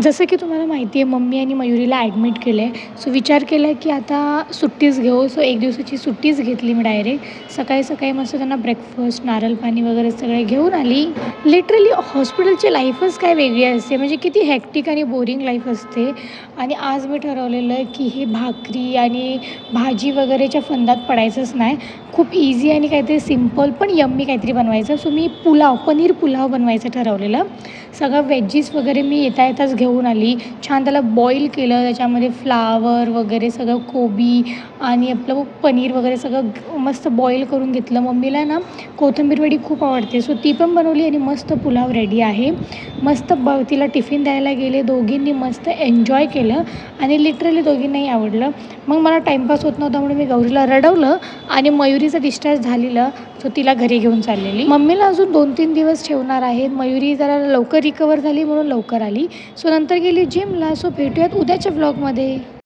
जसं की तुम्हाला माहिती आहे मम्मी आणि मयुरीला ॲडमिट केलं आहे. सो विचार केला की आता सुट्टीच घेऊ. सो 1 दिवसाची सुट्टीच घेतली मी डायरेक्ट. सकाळी सकाळी मस्त त्यांना ब्रेकफास्ट, नारळ पाणी वगैरे सगळे घेऊन आली. लिटरली हॉस्पिटलची लाईफच काय वेगळी असते. म्हणजे किती हेक्टिक आणि बोरिंग लाईफ असते. आणि आज मी ठरवलेलं आहे की हे भाकरी आणि भाजी वगैरेच्या फंदात पडायचंच नाही. खूप इझी आणि काहीतरी सिम्पल पण यम्मी काहीतरी बनवायचं. सो मी पनीर पुलाव बनवायचं ठरवलेलं. सगळं वेजीस वगैरे मी येता येताच घेऊन आली. छान त्याला बॉईल केलं. त्याच्यामध्ये फ्लावर वगैरे सगळं कोबी आणि आपलं पनीर वगैरे सगळं मस्त बॉईल करून घेतलं. मम्मीला ना कोथिंबीर वडी खूप आवडते. सो ती पण बनवली आणि मस्त पुलाव रेडी आहे. मस्त तिला टिफिन द्यायला गेले. दोघींनी मस्त एन्जॉय केलं आणि लिटरली दोघींनाही आवडलं. मग मला टाईमपास होत नव्हता म्हणून मी गौरीला रडवलं आणि मयुरीचं डिस्चार्ज झालेलं. सो तिला घरी घेऊन चाललेली. मम्मीला अजून 2-3 दिवस ठेवणार आहेत. मयुरी जरा लवकर रिकवर झाली म्हणून लवकर आली. सो नंतर गेली जिमला. सो भेटूयात उद्याच्या व्लॉगमध्ये.